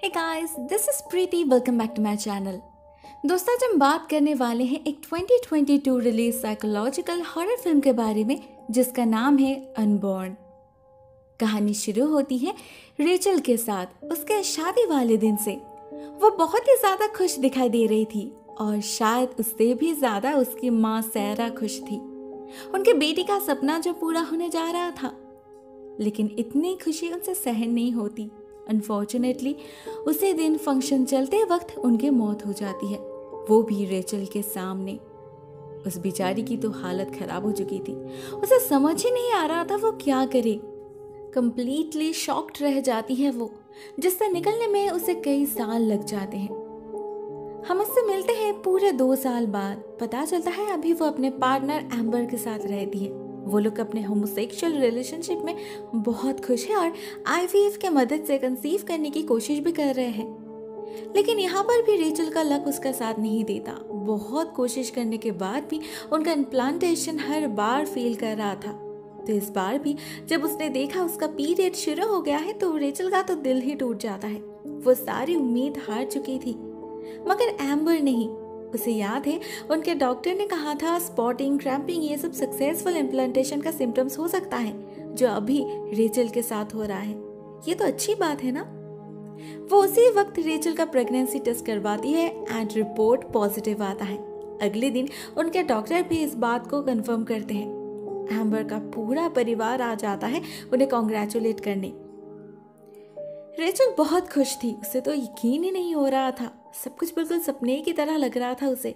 Hey guys, this is Preeti. Welcome back to my channel. दोस्तों, आज हम बात करने वाले हैं एक 2022 रिलीज साइकोलॉजिकल हॉरर फिल्म के बारे में जिसका नाम है अनबॉर्न। कहानी शुरू होती है रेचल के साथ। उसके शादी वाले दिन से वो बहुत ही ज्यादा खुश दिखाई दे रही थी और शायद उससे भी ज्यादा उसकी माँ सैरा खुश थी। उनके बेटी का सपना जो पूरा होने जा रहा था, लेकिन इतनी खुशी उनसे सहन नहीं होती। अनफॉर्चुनेटली उसी दिन फंक्शन चलते वक्त उनकी मौत हो जाती है, वो भी रेचल के सामने। उस बेचारी की तो हालत खराब हो चुकी थी। उसे समझ ही नहीं आ रहा था वो क्या करे। कंप्लीटली शॉक्ड रह जाती है वो, जिससे निकलने में उसे कई साल लग जाते हैं। हम उससे मिलते हैं पूरे 2 साल बाद। पता चलता है अभी वो अपने पार्टनर एम्बर के साथ रहती है। वो लोग अपने होमोसेक्सुअल रिलेशनशिप में बहुत खुश है और आईवीएफ के मदद से कंसीव करने की कोशिश भी कर रहे हैं। लेकिन यहाँ पर भी रेचल का लक उसका साथ नहीं देता। बहुत कोशिश करने के बाद भी उनका इम्प्लांटेशन हर बार फेल कर रहा था। तो इस बार भी जब उसने देखा उसका पीरियड शुरू हो गया है तो रेचल का तो दिल ही टूट जाता है। वो सारी उम्मीद हार चुकी थी, मगर एम्बर नहीं। उसे याद है उनके डॉक्टर ने कहा था स्पॉटिंग, क्रैम्पिंग, ये सब सक्सेसफुल इम्प्लांटेशन का सिम्टम्स हो सकता है, जो अभी रेचल के साथ हो रहा है। ये तो अच्छी बात है ना। वो उसी वक्त रेचल का प्रेगनेंसी टेस्ट करवाती है एंड रिपोर्ट पॉजिटिव आता है। अगले दिन उनके डॉक्टर भी इस बात को कंफर्म करते हैं। एम्बर का पूरा परिवार आ जाता है उन्हें कॉन्ग्रेचुलेट करने। रेचल बहुत खुश थी। उसे तो यकीन ही नहीं हो रहा था। सब कुछ बिल्कुल सपने की तरह लग रहा था उसे।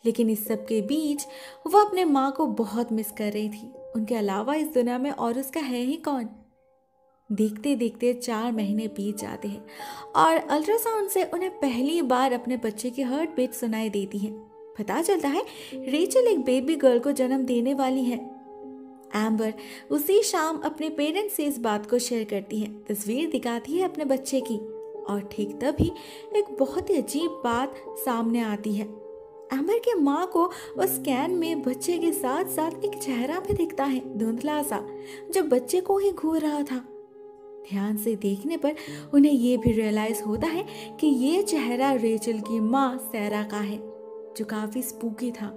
लेकिन इस सब के बीच वो अपने माँ को बहुत मिस कर रही थी। उनके अलावा इस दुनिया में और उसका है ही कौन। देखते देखते 4 महीने बीत जाते हैं और अल्ट्रासाउंड से उन्हें पहली बार अपने बच्चे की हार्ट बीट सुनाई देती है। पता चलता है रेचल एक बेबी गर्ल को जन्म देने वाली है। एम्बर उसी शाम अपने पेरेंट्स से इस बात को शेयर करती है, तस्वीर दिखाती है अपने बच्चे की। और ठीक तभी एक बहुत ही अजीब बात सामने आती है। एम्बर के माँ को उस स्कैन में बच्चे के साथ साथ एक चेहरा भी दिखता है, धुंधला सा, जो बच्चे को ही घूर रहा था। ध्यान से देखने पर उन्हें ये भी रियलाइज होता है कि ये चेहरा रेचल की माँ सैरा का है, जो काफी स्पूकी था।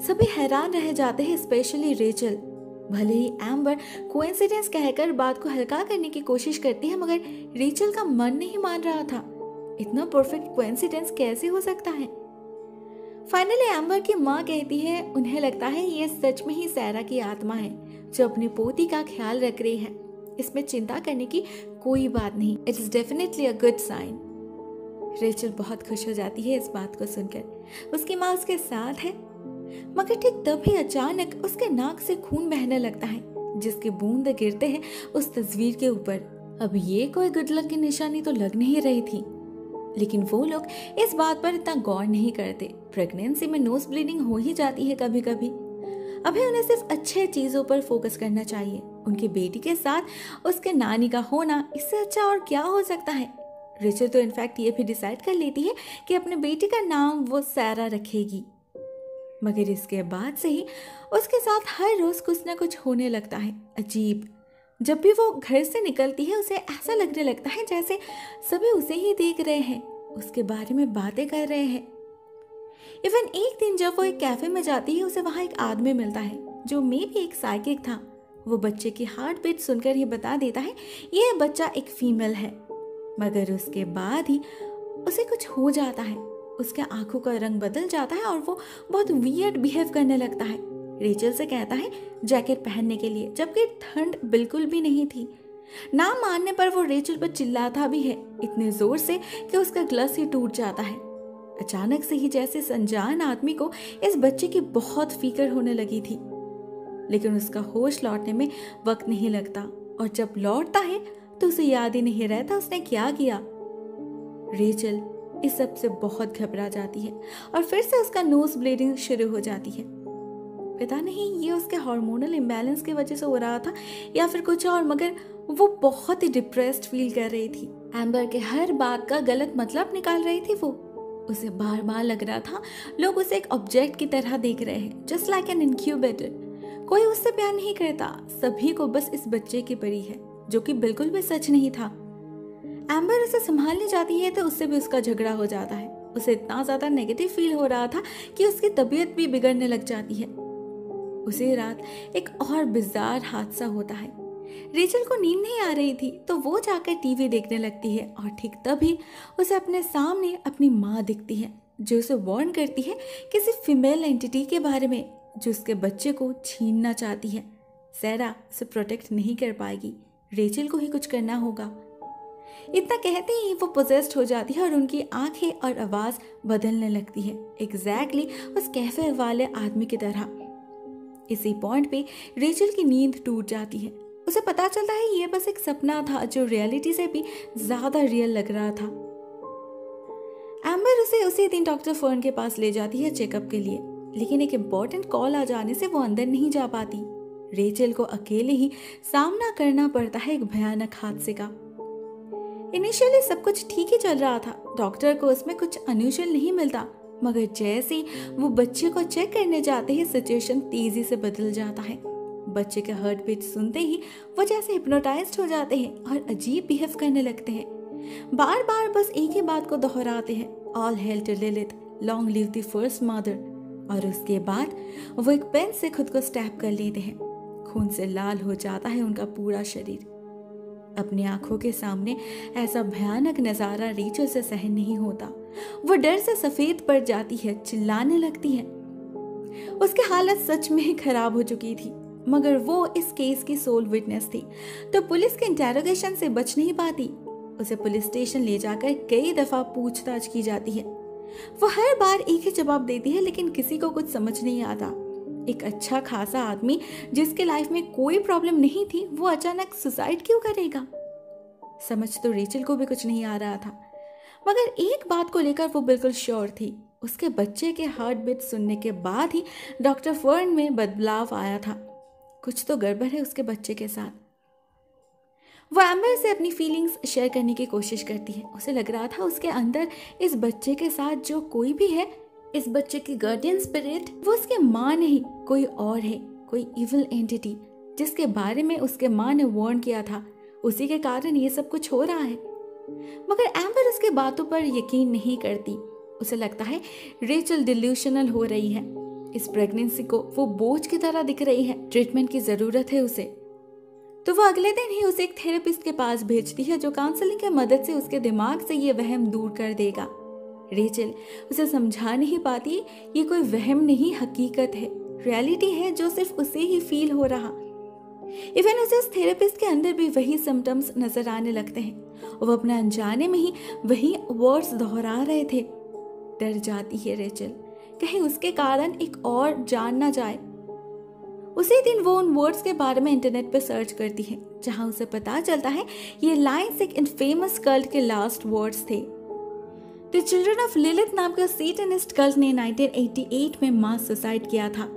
सभी हैरान रह जाते हैं, स्पेशली रेचल। भले ही एम्बर कोइंसिडेंस कहकर बात को हल्का करने की कोशिश करती है, मगर रेचल का मन नहीं मान रहा था। इतना परफेक्ट कोइंसिडेंस कैसे हो सकता है। फाइनली एम्बर की माँ कहती है उन्हें लगता है ये सच में ही सैरा की आत्मा है, जो अपनी पोती का ख्याल रख रही है। इसमें चिंता करने की कोई बात नहीं। It is definitely a good sign. Rachel बहुत खुश हो जाती है इस बात को सुनकर। उसकी माँ उसके साथ है, मगर ठीक तभी अचानक उसके नाक से खून बहने लगता है, जिसके बूंद गिरते हैं उस तस्वीर के ऊपर। अब ये कोई गुड लक की निशानी तो लग नहीं रही थी, लेकिन वो लोग इस बात पर इतना गौर नहीं करते। प्रेगनेंसी में नोज ब्लीडिंग हो ही जाती है कभी कभी। अभी उन्हें सिर्फ अच्छे चीजों पर फोकस करना चाहिए। उनकी बेटी के साथ उसके नानी का होना, इससे अच्छा और क्या हो सकता है। रेचल तो इनफैक्ट ये भी डिसाइड कर लेती है कि अपने बेटी का नाम वो सैरा रखेगी। मगर इसके बाद से ही उसके साथ हर रोज कुछ ना कुछ होने लगता है अजीब। जब भी वो घर से निकलती है उसे ऐसा लगने लगता है जैसे सभी उसे ही देख रहे हैं, उसके बारे में बातें कर रहे हैं। इवन एक दिन जब वो एक कैफे में जाती है, उसे वहां एक आदमी मिलता है जो मे भी एक साइकिक था। वो बच्चे की हार्ट बीट सुनकर ही बता देता है ये बच्चा एक फीमेल है। मगर उसके बाद ही उसे कुछ हो जाता है। उसके आंखों का रंग बदल जाता है और वो बहुत वियर्ड बिहेव करने लगता है। रेचल से कहता है जैकेट पहनने के लिए, जबकि ठंड बिल्कुल भी नहीं थी। ना मानने पर वो रेचल पर चिल्लाता भी है, इतने जोर से कि उसका ग्लास ही टूट जाता है। अचानक से ही जैसे अनजान आदमी को इस बच्चे की बहुत फिक्र होने लगी थी, लेकिन उसका होश लौटने में वक्त नहीं लगता। और जब लौटता है तो उसे याद ही नहीं रहता उसने क्या किया। रेचल इस सब से बहुत घबरा जाती है और फिर से उसका नोज ब्लीडिंग शुरू हो जाती है। पता नहीं ये उसके हार्मोनल इम्बैलेंस की वजह से हो रहा था या फिर कुछ और, मगर वो बहुत ही डिप्रेस्ड फील कर रही थी। एम्बर के हर बात का गलत मतलब निकाल रही थी वो। उसे बार बार लग रहा था लोग उसे एक ऑब्जेक्ट की तरह देख रहे हैं, जस्ट लाइक एन इनक्यूबेटर। कोई उससे प्यार नहीं करता, सभी को बस इस बच्चे की परी है, जो कि बिल्कुल भी सच नहीं था। एम्बर उसे संभालने जाती है तो उससे भी उसका झगड़ा हो जाता है। उसे इतना ज्यादा नेगेटिव फील हो रहा था कि उसकी तबीयत भी बिगड़ने लग जाती है। उसी रात एक और बिजार हादसा होता है। रेचल को नींद नहीं आ रही थी तो वो जाकर टीवी देखने लगती है और ठीक तभी उसे अपने सामने अपनी माँ दिखती है जो उसे वार्न करती है किसी फीमेल एंटिटी के बारे में जो उसके बच्चे को छीनना चाहती है। सैरा उसे प्रोटेक्ट नहीं कर पाएगी, रेचल को ही कुछ करना होगा। इतना कहते ही वो पोजेस्ड हो जाती है और उनकी आंखें और आवाज बदलने लगती है एग्जैक्टली उस कैफे वाले आदमी की तरह। इसी पॉइंट पे रेचल की नींद टूट जाती है। उसे पता चलता है ये बस एक सपना था जो रियलिटी से भी ज्यादा रियल लग रहा था। एम्बर उसे उसी दिन डॉक्टर फर्न के पास ले जाती है चेकअप के लिए, लेकिन एक इम्पोर्टेंट कॉल आ जाने से वो अंदर नहीं जा पाती। रेचल को अकेले ही सामना करना पड़ता है एक भयानक हादसे का। इनिशियली सब कुछ ठीक ही चल रहा था, डॉक्टर को उसमें कुछ अनयूजुअल नहीं मिलता, मगर जैसे ही वो बच्चे को चेक करने जाते ही सिचुएशन तेजी से बदल जाता है। बच्चे का हार्ट बीट सुनते ही वो जैसे हिप्नोटाइज्ड हो जाते हैं और अजीब बिहेव करने लगते हैं। बार बार बस एक ही बात को दोहराते हैं, all hail to Lilith, long live the first mother. और उसके बाद वो एक पेन से खुद को स्टैब कर लेते हैं। खून से लाल हो जाता है उनका पूरा शरीर। अपनी आंखों के सामने ऐसा भयानक नजारा रेचल से सहन नहीं होता। वो डर से सफेद पड़ जाती है, चिल्लाने लगती है। उसकी हालत सच में ही खराब हो चुकी थी, मगर वो इस केस की सोल विटनेस थी तो पुलिस के इंटेरोगेशन से बच नहीं पाती। उसे पुलिस स्टेशन ले जाकर कई दफा पूछताछ की जाती है। वो हर बार एक ही जवाब देती है, लेकिन किसी को कुछ समझ नहीं आता। एक अच्छा खासा आदमी जिसके लाइफ में कोई प्रॉब्लम नहीं थी, वो अचानक सुसाइड क्यों करेगा? समझ तो रेचल को भी कुछ नहीं आ रहा था, मगर एक बात को लेकर वो बिल्कुल श्योर थी। उसके बच्चे के हार्ट बीट सुनने के बाद ही डॉक्टर फर्न में बदलाव आया था। कुछ तो गड़बड़ है उसके बच्चे के साथ। वो एम्बर से अपनी फीलिंग्स शेयर करने की कोशिश करती है। उसे लग रहा था उसके अंदर इस बच्चे के साथ जो कोई भी है, इस बच्चे की गार्डियन स्पिरिट, वो उसके माँ नहीं कोई और है, कोई इविल एंटिटी जिसके बारे में उसके माँ ने वार्न किया था। उसी के कारण ये सब कुछ हो रहा है। मगर एम्बर उसकी बातों पर यकीन नहीं करती। उसे लगता है रेचल डिल्यूशनल हो रही है। इस प्रेगनेंसी को वो बोझ की तरह दिख रही है, ट्रीटमेंट की जरूरत है उसे। तो वो अगले दिन ही उसे एक थेरेपिस्ट के पास भेजती है जो काउंसलिंग की मदद से उसके दिमाग से ये वहम दूर कर देगा। रेचल उसे समझा नहीं पाती ये कोई वहम नहीं, हकीकत है, रियलिटी है जो सिर्फ उसे ही फील हो रहा। इवन उसे उस थेरेपिस्ट के अंदर भी वही सिम्टम्स नजर आने लगते हैं। वो अपने अनजाने में ही वही वर्ड्स दोहरा रहे थे। डर जाती है रेचल, कहीं उसके कारण एक और जान ना जाए। उसी दिन वो उन वर्ड्स के बारे में इंटरनेट पर सर्च करती है, जहां उसे पता चलता है ये लाइंस एक इनफेमस कल्ट के लास्ट वर्ड्स थे। द चिल्ड्रन ऑफ लिलिथ नाम का सैटेनिस्ट कल्ट ने 1988 में मास सुसाइड किया था।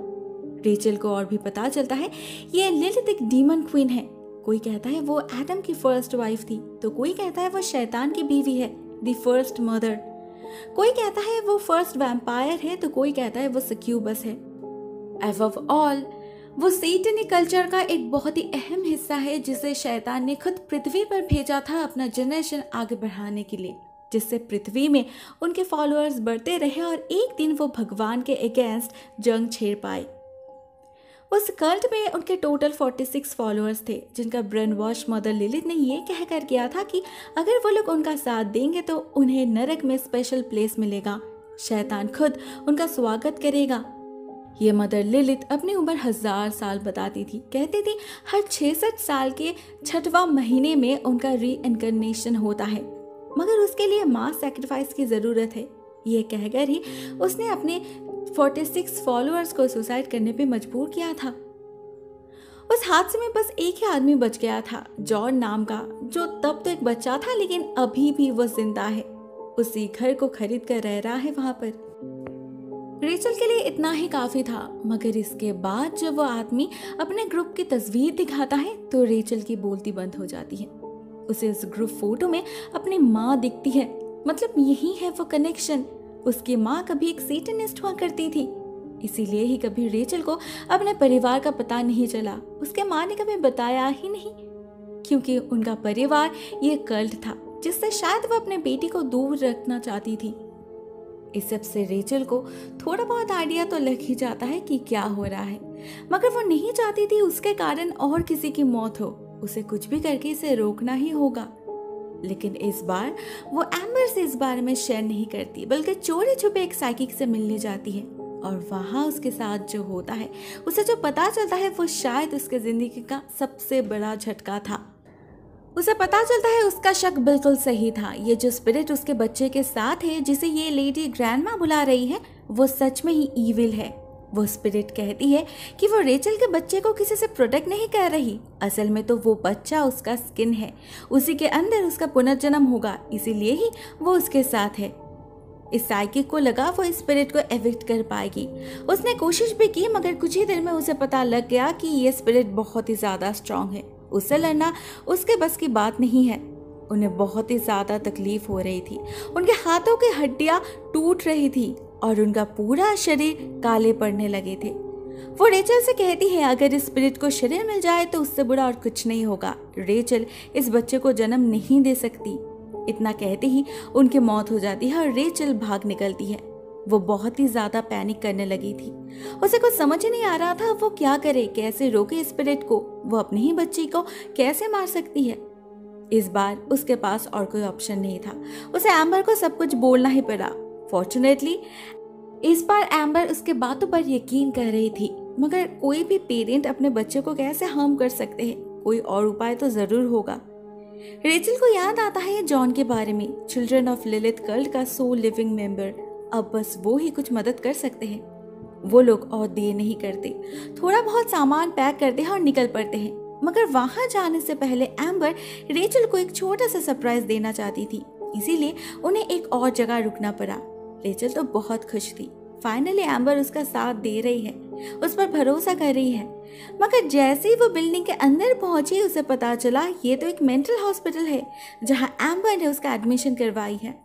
रेचल को और भी पता चलता है ये लिलिथ एक डीमन क्वीन है। कोई कहता है वो एडम की फर्स्ट वाइफ थी, तो कोई कहता है वो शैतान की बीवी है, द फर्स्ट मदर। कोई कहता है वो फर्स्ट वैम्पायर है, तो कोई कहता है वो सक्यूबस है। अबव ऑल वो सैटेनिक कल्चर का एक बहुत ही अहम हिस्सा है जिसे शैतान ने खुद पृथ्वी पर भेजा था अपना जनरेशन आगे बढ़ाने के लिए, जिससे पृथ्वी में उनके फॉलोअर्स बढ़ते रहे और एक दिन वो भगवान के अगेंस्ट जंग छेड़ पाए। उस कल्ट में उनके टोटल 46 फॉलोअर्स थे, जिनका ब्रेन वॉश मदर लिलिथ ने ये कहकर किया था कि अगर वो लोग उनका साथ देंगे तो उन्हें नरक में स्पेशल प्लेस मिलेगा, शैतान खुद उनका स्वागत करेगा। ये मदर लिलिथ अपनी उम्र 1000 साल बताती थी। कहती थी हर 66 साल के 6वां महीने में उनका रीइंकार्नेशन होता है, मगर उसके लिए मास सैक्रिफाइस की जरूरत है। ये कहकर ही उसने अपने 46 फॉलोअर्स को सुसाइड करने पे मजबूर किया था। उस हादसे में बस एक ही आदमी बच गया था, जॉन नाम का, जो तब तो एक बच्चा था लेकिन अभी भी वो जिंदा है। उसी घर को खरीद कर रह रहा है वहां पर। रेचल के लिए इतना ही काफी था, मगर इसके बाद जब वो आदमी अपने ग्रुप की तस्वीर दिखाता है तो रेचल की बोलती बंद हो जाती है। उसे इस ग्रुप फोटो में अपनी माँ दिखती है, मतलब यही है वो कनेक्शन। उसकी माँ कभी एक सैटेनिस्ट हुआ करती थी, इसीलिए ही कभी रेचल को अपने परिवार का पता नहीं चला। उसके माँ ने कभी बताया ही नहीं, क्योंकि उनका परिवार ये कल्ट था, जिससे शायद वो अपने बेटी को दूर रखना चाहती थी। इस सब से रेचल को थोड़ा बहुत आइडिया तो लग ही जाता है कि क्या हो रहा है, मगर वो नहीं चाहती थी उसके कारण और किसी की मौत हो। उसे कुछ भी करके इसे रोकना ही होगा। लेकिन इस बार वो एम्बर से इस बारे में शेयर नहीं करती, बल्कि चोरी छुपे एक साइकिक से मिलने जाती है। और वहां उसके साथ जो होता है, उसे जो पता चलता है, वो शायद उसके जिंदगी का सबसे बड़ा झटका था। उसे पता चलता है उसका शक बिल्कुल सही था। ये जो स्पिरिट उसके बच्चे के साथ है, जिसे ये लेडी ग्रैंडमा बुला रही है, वो सच में ही ईविल है। वो स्पिरिट कहती है कि वो रेचल के बच्चे को किसी से प्रोटेक्ट नहीं कर रही। असल में तो वो बच्चा उसका स्किन है, उसी के अंदर उसका पुनर्जन्म होगा, इसीलिए ही वो उसके साथ है। इस साइकिक को लगा वो इस स्पिरिट को एविक्ट कर पाएगी। उसने कोशिश भी की, मगर कुछ ही देर में उसे पता लग गया कि ये स्पिरिट बहुत ही ज्यादा स्ट्रांग है। उससे लड़ना उसके बस की बात नहीं है। उन्हें बहुत ही ज्यादा तकलीफ हो रही थी। उनके हाथों की हड्डियां टूट रही थी और उनका पूरा शरीर काले पड़ने लगे थे। वो रेचल से कहती है अगर इस स्पिरिट को शरीर मिल जाए तो उससे बुरा और कुछ नहीं होगा। रेचल इस बच्चे को जन्म नहीं दे सकती। इतना कहते ही उनकी मौत हो जाती है और रेचल भाग निकलती है। वो बहुत ही ज्यादा पैनिक करने लगी थी। उसे कुछ समझ ही नहीं आ रहा था वो क्या करे, कैसे रोके स्पिरिट को। वो अपनी ही बच्ची को कैसे मार सकती है। इस बार उसके पास और कोई ऑप्शन नहीं था। उसे एम्बर को सब कुछ बोलना ही पड़ा। फॉर्चुनेटली इस बार एम्बर उसके बातों पर यकीन कर रही थी, मगर कोई भी पेरेंट अपने बच्चे को कैसे हार्म कर सकते हैं, कोई और उपाय तो जरूर होगा। रेचल को याद आता है जॉन के बारे में, चिल्ड्रन ऑफ लिलिथ कल्ट का सोल लिविंग मेंबर। अब बस वो ही कुछ मदद कर सकते हैं। वो लोग और देर नहीं करते, थोड़ा बहुत सामान पैक करते हैं और निकल पड़ते हैं। मगर वहां जाने से पहले एम्बर रेचल को एक छोटा सा सरप्राइज देना चाहती थी, इसीलिए उन्हें एक और जगह रुकना पड़ा। रेचल तो बहुत खुश थी। फाइनली एम्बर उसका साथ दे रही है, उस पर भरोसा कर रही है। मगर जैसे ही वो बिल्डिंग के अंदर पहुंची, उसे पता चला ये तो एक मेंटल हॉस्पिटल है जहां एम्बर ने उसका एडमिशन करवाई है।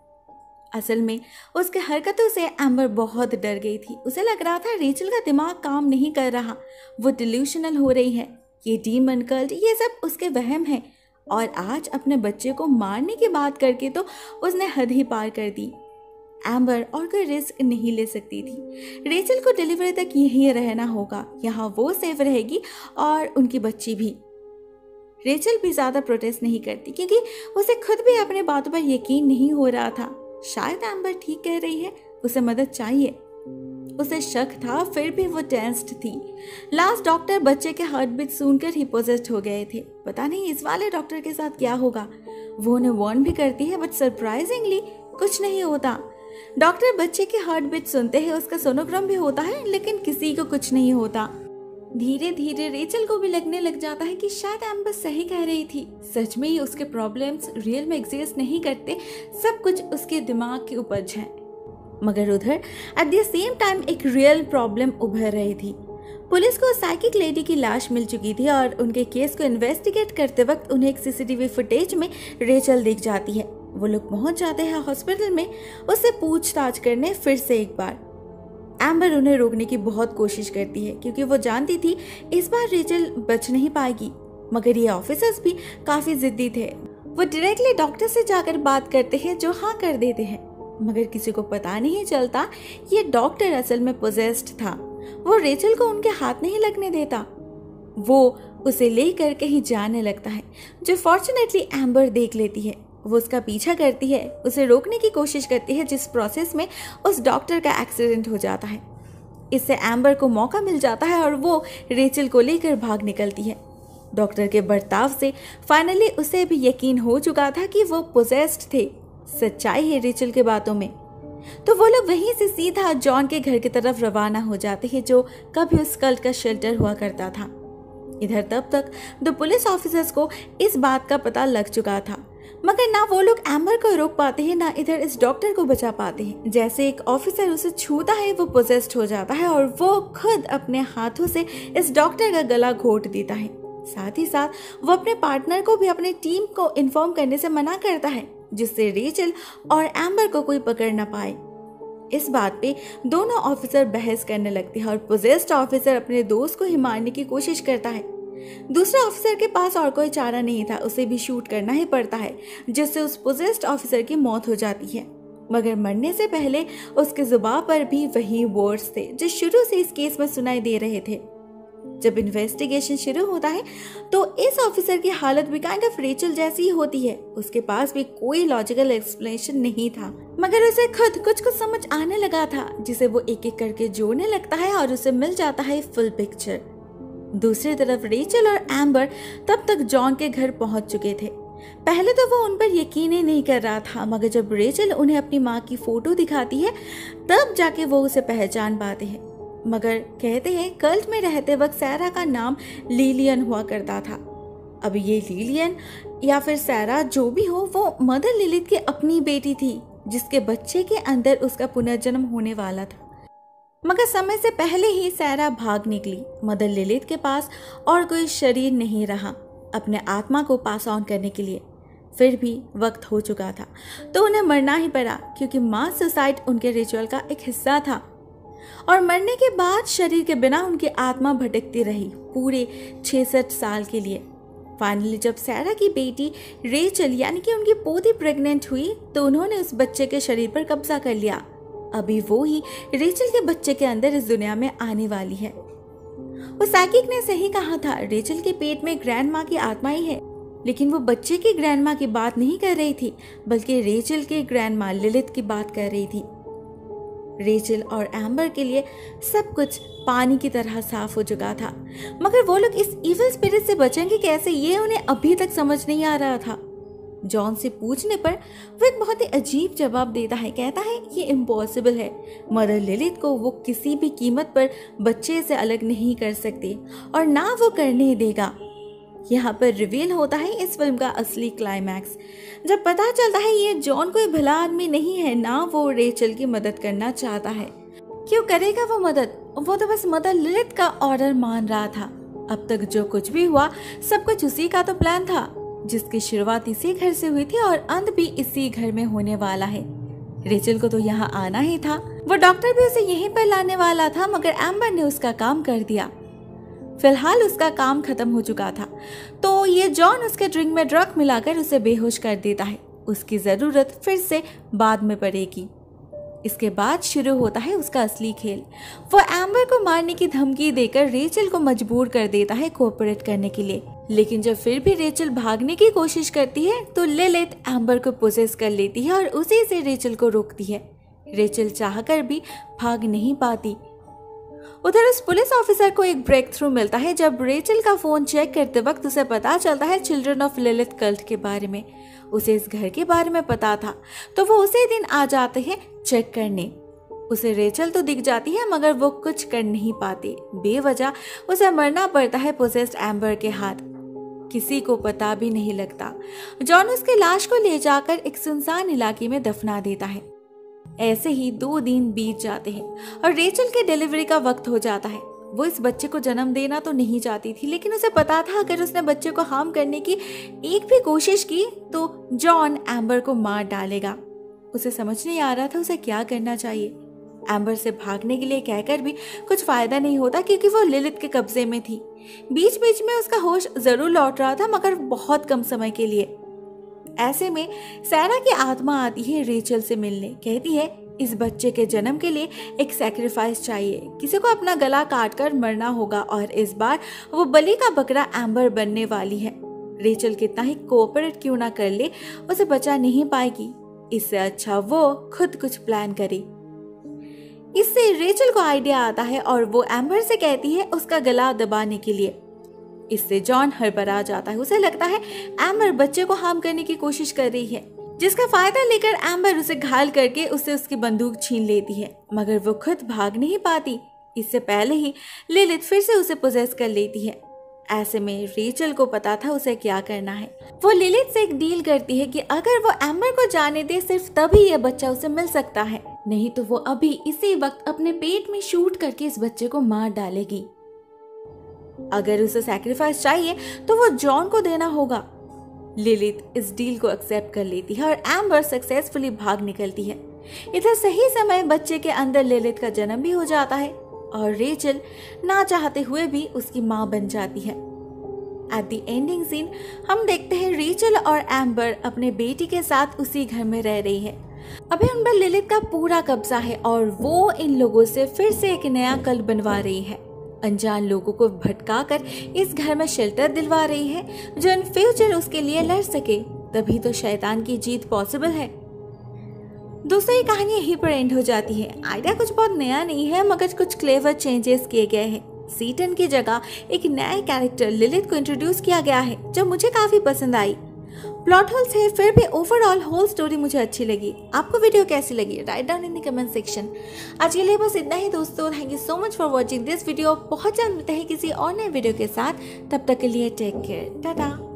असल में उसके हरकतों से एम्बर बहुत डर गई थी। उसे लग रहा था रेचल का दिमाग काम नहीं कर रहा, वो डिल्यूशनल हो रही है। ये डीमन कल्ट, ये सब उसके वहम है। और आज अपने बच्चे को मारने की बात करके तो उसने हद ही पार कर दी। एम्बर और कोई रिस्क नहीं ले सकती थी। रेचल को डिलीवरी तक यहीं रहना होगा, यहाँ वो सेफ रहेगी और उनकी बच्ची भी। रेचल भी ज्यादा प्रोटेस्ट नहीं करती क्योंकि उसे खुद भी अपने बातों पर यकीन नहीं हो रहा था। शायद एम्बर ठीक कह रही है, उसे मदद चाहिए। उसे शक था, फिर भी वो टेंस्ड थी। लास्ट डॉक्टर बच्चे के हार्ट बीट सुनकर ही पोजेस्ड हो गए थे। पता नहीं इस वाले डॉक्टर के साथ क्या होगा। वो उन्हें वार्न भी करती है, बट सरप्राइजिंगली कुछ नहीं होता। डॉक्टर बच्चे के हार्ट बीट सुनते हैं, उसका सोनोग्राम भी होता है, लेकिन किसी को कुछ नहीं होता। धीरे धीरे रेचल को भी लगने लग जाता है कि शायद एम्बर सही कह रही थी। सच में ही उसके प्रॉब्लम्स रियल में एग्जिस्ट नहीं करते, सब कुछ उसके दिमाग की उपज है। मगर उधर एट द सेम टाइम एक रियल प्रॉब्लम उभर रही थी। पुलिस को साइकिक लेडी की लाश मिल चुकी थी और उनके केस को इन्वेस्टिगेट करते वक्त उन्हें एक सीसीटीवी फुटेज में रेचल दिख जाती है। वो लोग पहुंच जाते हैं हॉस्पिटल में, उससे पूछताछ करने फिर से एक बार। एम्बर उन्हें रोकने की बहुत कोशिश करती है क्योंकि वो जानती थी इस बार रेचल बच नहीं पाएगी। मगर ये ऑफिसर्स भी काफी जिद्दी थे। वो डायरेक्टली डॉक्टर से जाकर बात करते हैं जो हाँ कर देते हैं, मगर किसी को पता नहीं चलता ये डॉक्टर असल में पोजेस्ड था। वो रेचल को उनके हाथ नहीं लगने देता। वो उसे लेकर कहीं जाने लगता है, जो फॉर्चुनेटली एम्बर देख लेती है। वो उसका पीछा करती है, उसे रोकने की कोशिश करती है, जिस प्रोसेस में उस डॉक्टर का एक्सीडेंट हो जाता है। इससे एम्बर को मौका मिल जाता है और वो रेचल को लेकर भाग निकलती है। डॉक्टर के बर्ताव से फाइनली उसे भी यकीन हो चुका था कि वो पोजेस्ड थे। सच्चाई है रेचल के बातों में। तो वो लोग वहीं से सीधा जॉन के घर की तरफ रवाना हो जाते हैं, जो कभी उस कल्ट का शेल्टर हुआ करता था। इधर तब तक दो पुलिस ऑफिसर्स को इस बात का पता लग चुका था, मगर ना वो लोग एम्बर को रोक पाते हैं, ना इधर इस डॉक्टर को बचा पाते हैं। जैसे एक ऑफिसर उसे छूता है, वो पोजेस्ड हो जाता है और वो खुद अपने हाथों से इस डॉक्टर का गला घोट देता है। साथ ही साथ वो अपने पार्टनर को भी अपने टीम को इन्फॉर्म करने से मना करता है, जिससे रेचल और एम्बर को कोई पकड़ ना पाए। इस बात पे दोनों ऑफिसर बहस करने लगते हैं और पोजेस्ड ऑफिसर अपने दोस्त को ही मारने की कोशिश करता है। दूसरे ऑफिसर के पास और कोई चारा नहीं था, उसे भी शूट करना ही पड़ता है, जिससे उस पोजेस्ड ऑफिसर की मौत हो जाती है। मगर मरने से पहले उसके जुबान पर भी वही वर्ड्स थे जो शुरू से इस केस में सुनाई दे रहे थे। जब इन्वेस्टिगेशन शुरू होता है तो इस ऑफिसर की हालत भी काइंड ऑफ रेचल जैसी ही होती है। उसके पास भी कोई लॉजिकल एक्सप्लेनेशन नहीं था, मगर उसे खुद कुछ समझ आने लगा था, जिसे वो एक एक करके जोड़ने लगता है और उसे मिल जाता है फुल पिक्चर। दूसरी तरफ रेचल और एम्बर तब तक जॉन के घर पहुंच चुके थे। पहले तो वो उन पर यकीन ही नहीं कर रहा था, मगर जब रेचल उन्हें अपनी माँ की फोटो दिखाती है तब जाके वो उसे पहचान पाते हैं। मगर कहते हैं कल्ट में रहते वक्त सैरा का नाम लिलियन हुआ करता था। अब ये लिलियन या फिर सैरा जो भी हो, वो मदर लिलिथ की अपनी बेटी थी, जिसके बच्चे के अंदर उसका पुनर्जन्म होने वाला था। मगर समय से पहले ही सैरा भाग निकली। मदर लिलिथ के पास और कोई शरीर नहीं रहा अपने आत्मा को पास ऑन करने के लिए। फिर भी वक्त हो चुका था तो उन्हें मरना ही पड़ा, क्योंकि मास सुसाइड उनके रिचुअल का एक हिस्सा था। और मरने के बाद शरीर के बिना उनकी आत्मा भटकती रही पूरे 66 साल के लिए। फाइनली जब सैरा की बेटी रेचल यानी कि उनकी पोती प्रेग्नेंट हुई तो उन्होंने उस बच्चे के शरीर पर कब्जा कर लिया। अभी वो ही रेचल के बच्चे के अंदर इस दुनिया में आने वाली है। वो साइकिक ने सही कहा था, रेचल के पेट में ग्रैंड माँ की आत्मा ही है। लेकिन वो बच्चे की ग्रैंड माँ की बात नहीं कर रही थी, बल्कि रेचल के ग्रैंड माँ लिलिथ की बात कर रही थी। रेचल और एम्बर के लिए सब कुछ पानी की तरह साफ हो चुका था, मगर वो लोग इस इविल स्पिरिट से बचेंगे कैसे, ये उन्हें अभी तक समझ नहीं आ रहा था। जॉन से पूछने पर वो एक बहुत ही अजीब जवाब देता है। कहता है ये इम्पॉसिबल है। मदर लिलिथ को वो किसी भी कीमत पर बच्चे से अलग नहीं कर सकती और ना वो करने देगा। यहाँ पर रिवील होता है इस फिल्म का असली क्लाइमैक्स, जब पता चलता है ये जॉन कोई भला आदमी नहीं है, ना वो रेचल की मदद करना चाहता है। क्यों करेगा वो मदद? वो तो बस मदर लिलिथ का ऑर्डर मान रहा था। अब तक जो कुछ भी हुआ सब कुछ उसी का तो प्लान था, जिसकी शुरुआत इसी घर से हुई थी और अंत भी इसी घर में होने वाला है। रेचल को तो यहाँ आना ही था, वो डॉक्टर भी उसे यहीं पर लाने वाला था, मगर एम्बर ने उसका काम कर दिया। फिलहाल उसका काम खत्म हो चुका था तो ये जॉन उसके ड्रिंक में ड्रग मिलाकर उसे बेहोश कर देता है। उसकी जरूरत फिर से बाद में पड़ेगी। इसके बाद शुरू होता है उसका असली खेल। वो एम्बर को मारने की धमकी देकर रेचल को मजबूर कर देता है कोऑपरेट करने के लिए। लेकिन जब फिर भी रेचल भागने की कोशिश करती है तो लिलिथ एम्बर को पोसेस कर लेती है और उसी से रेचल को रोकती है। रेचल चाहकर भी भाग नहीं पाती। उधर उस पुलिस ऑफिसर को एक ब्रेक थ्रू मिलता है जब रेचल का फोन चेक करते वक्त उसे पता चलता है चिल्ड्रन ऑफ लिलिथ कल्ट के बारे में। उसे इस घर के बारे में पता था तो वो उसी दिन आ जाते हैं चेक करने। उसे रेचल तो दिख जाती है मगर वो कुछ कर नहीं पाती। बेवजह उसे मरना पड़ता है पोसेस्ड एम्बर के हाथ। किसी को पता भी नहीं लगता। जॉन उसकी लाश को ले जाकर एक सुनसान इलाके में दफना देता है। ऐसे ही 2 दिन बीत जाते हैं और रेचल के डिलीवरी का वक्त हो जाता है। वो इस बच्चे को जन्म देना तो नहीं चाहती थी, लेकिन उसे पता था अगर उसने बच्चे को हार्म करने की एक भी कोशिश की तो जॉन एम्बर को मार डालेगा। उसे समझ नहीं आ रहा था उसे क्या करना चाहिए। एम्बर से भागने के लिए कहकर भी कुछ फायदा नहीं होता क्योंकि वो लिलिथ के कब्जे में थी। बीच बीच में उसका होश जरूर लौट रहा था मगर बहुत कम समय के लिए। ऐसे में सैरा की आत्मा आती है रेचल से मिलने। कहती है इस बच्चे के जन्म के लिए एक सैक्रिफाइस चाहिए, किसी को अपना गला काट कर मरना होगा और इस बार वो बलि का बकरा एम्बर बनने वाली है। रेचल कितना ही कोऑपरेट क्यों ना कर ले उसे बचा नहीं पाएगी। इससे अच्छा वो खुद कुछ प्लान करे। इससे रेचल को आइडिया आता है और वो एम्बर से कहती है उसका गला दबाने के लिए। इससे जॉन हड़बड़ा जाता है। उसे लगता है एम्बर बच्चे को हार्म करने की कोशिश कर रही है, जिसका फायदा लेकर एम्बर उसे घायल करके उससे उसकी बंदूक छीन लेती है, मगर वो खुद भाग नहीं पाती। इससे पहले ही लिलिथ फिर से उसे पोजेस कर लेती है। ऐसे में रेचल को पता था उसे क्या करना है। वो लिलिथ से एक डील करती है कि अगर वो एम्बर को जाने दे सिर्फ तभी यह बच्चा उसे मिल सकता है, नहीं तो वो अभी इसी वक्त अपने पेट में शूट करके इस बच्चे को मार डालेगी। अगर उसे सैक्रिफाइस चाहिए तो वो जॉन को देना होगा। लिलिथ इस डील को एक्सेप्ट कर लेती है और एम्बर सक्सेसफुली भाग निकलती है। इधर सही समय बच्चे के अंदर लिलिथ का जन्म भी हो जाता है और रेचल ना चाहते हुए भी उसकी माँ बन जाती है। एट द एंडिंग सीन हम देखते हैं रेचल और एम्बर अपने बेटी के साथ उसी घर में रह रही है। अभी उन पर लिलिथ का पूरा कब्जा है और वो इन लोगों से फिर से एक नया कल्ट बनवा रही है। अनजान लोगों को भटका कर इस घर में शेल्टर दिलवा रही है जो इन फ्यूचर उसके लिए लड़ सके। तभी तो शैतान की जीत पॉसिबल है। दोस्तों, ये कहानी यहीं पर एंड हो जाती है। आइडिया कुछ बहुत नया नहीं है, मगर कुछ क्लेवर चेंजेस किए गए हैं। सीटन की जगह एक नए कैरेक्टर लिलिथ को इंट्रोड्यूस किया गया है जो मुझे काफी पसंद आई। प्लॉट होल्स है, फिर भी ओवरऑल होल स्टोरी मुझे अच्छी लगी। आपको वीडियो कैसी लगी? Write down in the comment section. आज के लिए बस इतना ही दोस्तों। Thank you so much for watching this video. बहुत जल्द मिलते हैं किसी और नए वीडियो के साथ। तब तक के लिए टेक केयर, टाटा।